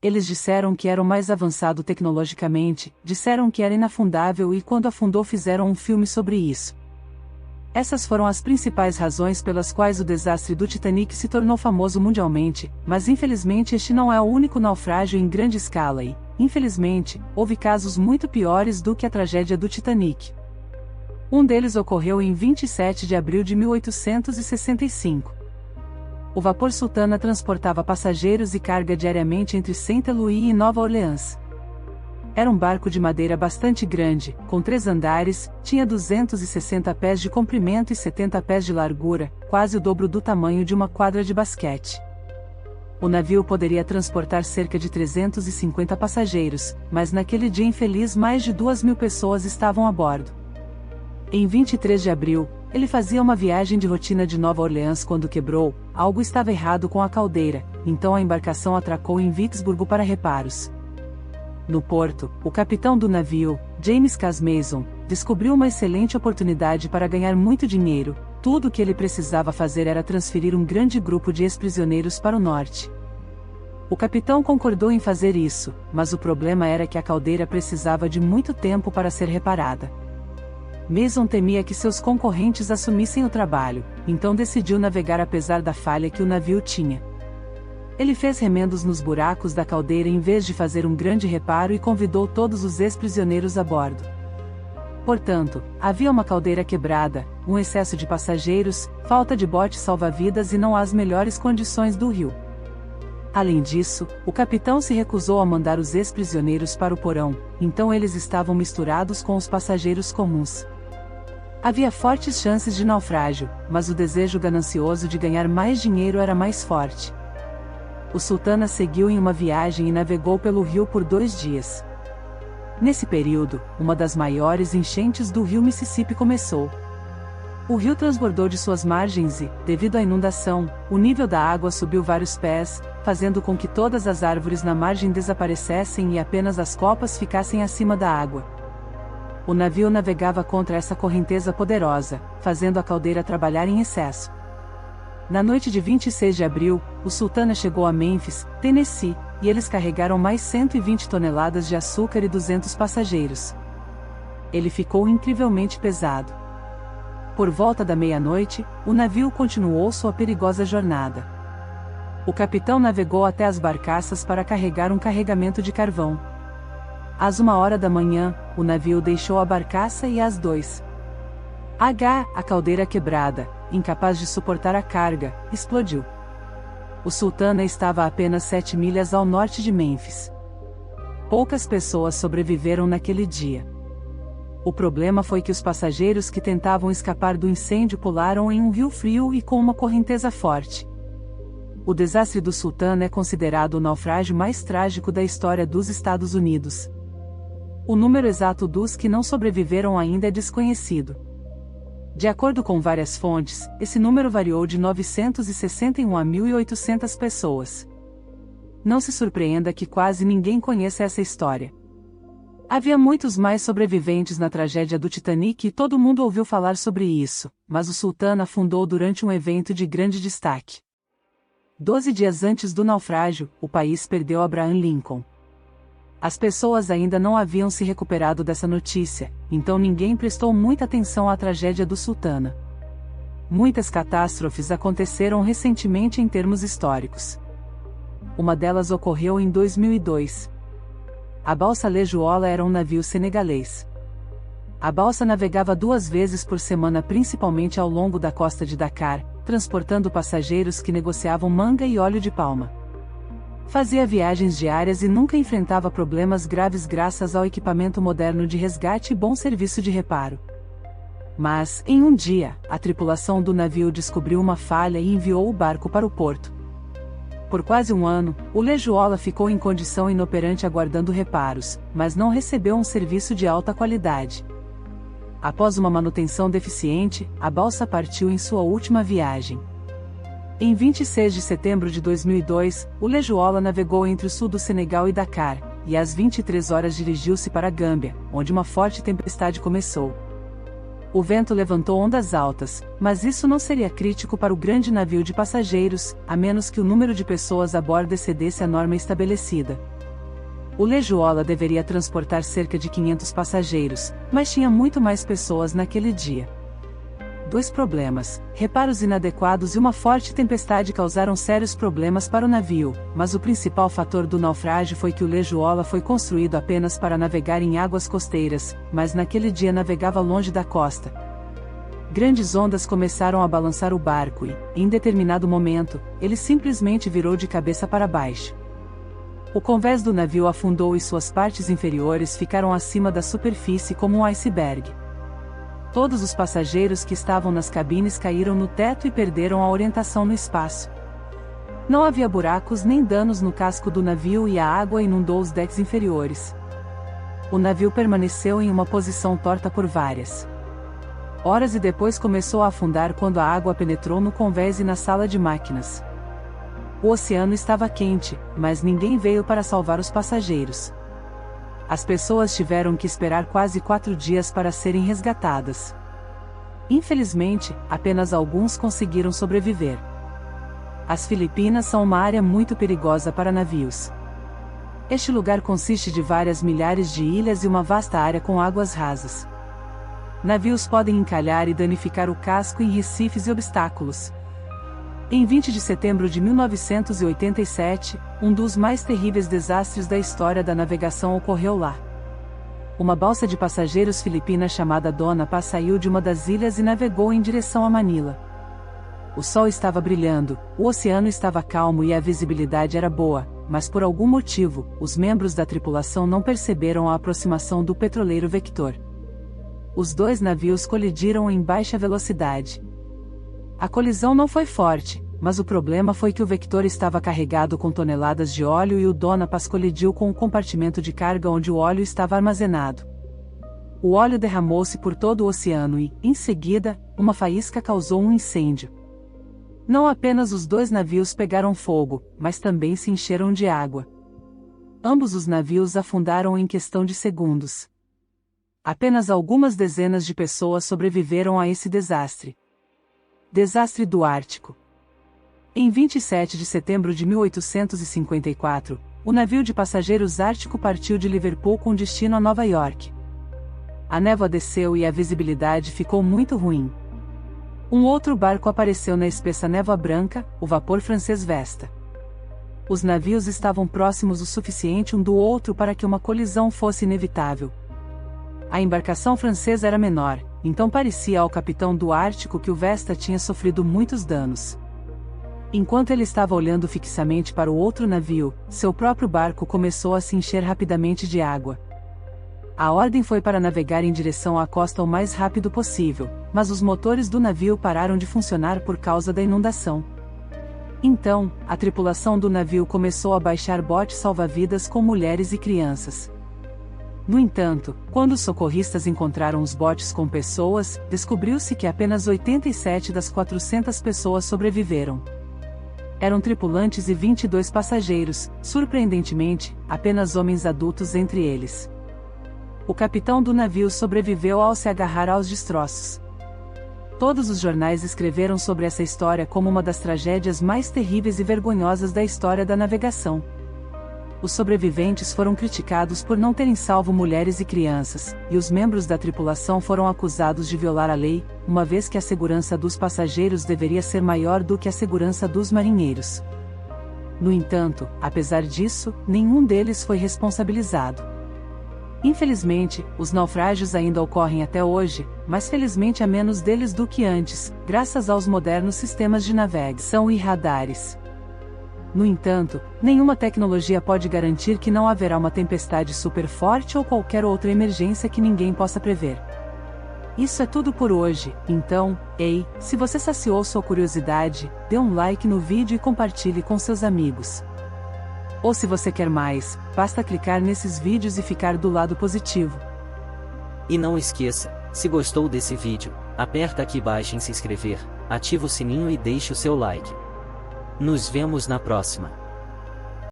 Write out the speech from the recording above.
Eles disseram que era o mais avançado tecnologicamente, disseram que era inafundável e quando afundou fizeram um filme sobre isso. Essas foram as principais razões pelas quais o desastre do Titanic se tornou famoso mundialmente, mas infelizmente este não é o único naufrágio em grande escala e, infelizmente, houve casos muito piores do que a tragédia do Titanic. Um deles ocorreu em 27 de abril de 1865. O vapor Sultana transportava passageiros e carga diariamente entre Saint-Louis e Nova Orleans. Era um barco de madeira bastante grande, com 3 andares, tinha 260 pés de comprimento e 70 pés de largura, quase o dobro do tamanho de uma quadra de basquete. O navio poderia transportar cerca de 350 passageiros, mas naquele dia infeliz mais de 2.000 pessoas estavam a bordo. Em 23 de abril, ele fazia uma viagem de rotina de Nova Orleans quando quebrou, algo estava errado com a caldeira, então a embarcação atracou em Vicksburg para reparos. No porto, o capitão do navio, James Cass Mason, descobriu uma excelente oportunidade para ganhar muito dinheiro. Tudo o que ele precisava fazer era transferir um grande grupo de ex-prisioneiros para o norte. O capitão concordou em fazer isso, mas o problema era que a caldeira precisava de muito tempo para ser reparada. Mason temia que seus concorrentes assumissem o trabalho, então decidiu navegar apesar da falha que o navio tinha. Ele fez remendos nos buracos da caldeira em vez de fazer um grande reparo e convidou todos os ex-prisioneiros a bordo. Portanto, havia uma caldeira quebrada, um excesso de passageiros, falta de botes salva-vidas e não as melhores condições do rio. Além disso, o capitão se recusou a mandar os ex-prisioneiros para o porão, então eles estavam misturados com os passageiros comuns. Havia fortes chances de naufrágio, mas o desejo ganancioso de ganhar mais dinheiro era mais forte. O Sultana seguiu em uma viagem e navegou pelo rio por 2 dias. Nesse período, uma das maiores enchentes do rio Mississippi começou. O rio transbordou de suas margens e, devido à inundação, o nível da água subiu vários pés, fazendo com que todas as árvores na margem desaparecessem e apenas as copas ficassem acima da água. O navio navegava contra essa correnteza poderosa, fazendo a caldeira trabalhar em excesso. Na noite de 26 de abril, o Sultana chegou a Memphis, Tennessee, e eles carregaram mais 120 toneladas de açúcar e 200 passageiros. Ele ficou incrivelmente pesado. Por volta da meia-noite, o navio continuou sua perigosa jornada. O capitão navegou até as barcaças para carregar um carregamento de carvão. Às 1h da manhã, o navio deixou a barcaça e às 2h, a caldeira quebrada, incapaz de suportar a carga, explodiu. O Sultana estava a apenas 7 milhas ao norte de Memphis. Poucas pessoas sobreviveram naquele dia. O problema foi que os passageiros que tentavam escapar do incêndio pularam em um rio frio e com uma correnteza forte. O desastre do Sultana é considerado o naufrágio mais trágico da história dos Estados Unidos. O número exato dos que não sobreviveram ainda é desconhecido. De acordo com várias fontes, esse número variou de 961 a 1.800 pessoas. Não se surpreenda que quase ninguém conheça essa história. Havia muitos mais sobreviventes na tragédia do Titanic e todo mundo ouviu falar sobre isso, mas o Sultana afundou durante um evento de grande destaque. 12 dias antes do naufrágio, o país perdeu Abraham Lincoln. As pessoas ainda não haviam se recuperado dessa notícia, então ninguém prestou muita atenção à tragédia do Sultana. Muitas catástrofes aconteceram recentemente em termos históricos. Uma delas ocorreu em 2002. A balsa Lejuola era um navio senegalês. A balsa navegava 2 vezes por semana principalmente ao longo da costa de Dakar, transportando passageiros que negociavam manga e óleo de palma. Fazia viagens diárias e nunca enfrentava problemas graves graças ao equipamento moderno de resgate e bom serviço de reparo. Mas, em um dia, a tripulação do navio descobriu uma falha e enviou o barco para o porto. Por quase um ano, o Lejuola ficou em condição inoperante aguardando reparos, mas não recebeu um serviço de alta qualidade. Após uma manutenção deficiente, a balsa partiu em sua última viagem. Em 26 de setembro de 2002, o Lejuola navegou entre o sul do Senegal e Dakar, e às 23 horas dirigiu-se para a Gâmbia, onde uma forte tempestade começou. O vento levantou ondas altas, mas isso não seria crítico para o grande navio de passageiros, a menos que o número de pessoas a bordo excedesse a norma estabelecida. O Lejuola deveria transportar cerca de 500 passageiros, mas tinha muito mais pessoas naquele dia. Dois problemas: reparos inadequados e uma forte tempestade causaram sérios problemas para o navio, mas o principal fator do naufrágio foi que o Lejuola foi construído apenas para navegar em águas costeiras, mas naquele dia navegava longe da costa. Grandes ondas começaram a balançar o barco e, em determinado momento, ele simplesmente virou de cabeça para baixo. O convés do navio afundou e suas partes inferiores ficaram acima da superfície como um iceberg. Todos os passageiros que estavam nas cabines caíram no teto e perderam a orientação no espaço. Não havia buracos nem danos no casco do navio e a água inundou os decks inferiores. O navio permaneceu em uma posição torta por várias horas e depois começou a afundar quando a água penetrou no convés e na sala de máquinas. O oceano estava quente, mas ninguém veio para salvar os passageiros. As pessoas tiveram que esperar quase 4 dias para serem resgatadas. Infelizmente, apenas alguns conseguiram sobreviver. As Filipinas são uma área muito perigosa para navios. Este lugar consiste de várias milhares de ilhas e uma vasta área com águas rasas. Navios podem encalhar e danificar o casco em recifes e obstáculos. Em 20 de setembro de 1987, um dos mais terríveis desastres da história da navegação ocorreu lá. Uma balsa de passageiros filipina chamada Dona Paz saiu de uma das ilhas e navegou em direção a Manila. O sol estava brilhando, o oceano estava calmo e a visibilidade era boa, mas por algum motivo, os membros da tripulação não perceberam a aproximação do petroleiro Vector. Os dois navios colidiram em baixa velocidade. A colisão não foi forte, mas o problema foi que o Vector estava carregado com toneladas de óleo e o Dona Paz colidiu com o compartimento de carga onde o óleo estava armazenado. O óleo derramou-se por todo o oceano e, em seguida, uma faísca causou um incêndio. Não apenas os dois navios pegaram fogo, mas também se encheram de água. Ambos os navios afundaram em questão de segundos. Apenas algumas dezenas de pessoas sobreviveram a esse desastre. Desastre do Ártico. Em 27 de setembro de 1854, o navio de passageiros Ártico partiu de Liverpool com destino a Nova York. A névoa desceu e a visibilidade ficou muito ruim. Um outro barco apareceu na espessa névoa branca, o vapor francês Vesta. Os navios estavam próximos o suficiente um do outro para que uma colisão fosse inevitável. A embarcação francesa era menor, então parecia ao capitão do Ártico que o Vesta tinha sofrido muitos danos. Enquanto ele estava olhando fixamente para o outro navio, seu próprio barco começou a se encher rapidamente de água. A ordem foi para navegar em direção à costa o mais rápido possível, mas os motores do navio pararam de funcionar por causa da inundação. Então, a tripulação do navio começou a baixar botes salva-vidas com mulheres e crianças. No entanto, quando os socorristas encontraram os botes com pessoas, descobriu-se que apenas 87 das 400 pessoas sobreviveram. Eram tripulantes e 22 passageiros, surpreendentemente, apenas homens adultos entre eles. O capitão do navio sobreviveu ao se agarrar aos destroços. Todos os jornais escreveram sobre essa história como uma das tragédias mais terríveis e vergonhosas da história da navegação. Os sobreviventes foram criticados por não terem salvo mulheres e crianças, e os membros da tripulação foram acusados de violar a lei, uma vez que a segurança dos passageiros deveria ser maior do que a segurança dos marinheiros. No entanto, apesar disso, nenhum deles foi responsabilizado. Infelizmente, os naufrágios ainda ocorrem até hoje, mas felizmente há menos deles do que antes, graças aos modernos sistemas de navegação e radares. No entanto, nenhuma tecnologia pode garantir que não haverá uma tempestade super forte ou qualquer outra emergência que ninguém possa prever. Isso é tudo por hoje, então, ei, se você saciou sua curiosidade, dê um like no vídeo e compartilhe com seus amigos. Ou se você quer mais, basta clicar nesses vídeos e ficar do lado positivo. E não esqueça, se gostou desse vídeo, aperta aqui embaixo em se inscrever, ativa o sininho e deixe o seu like. Nos vemos na próxima.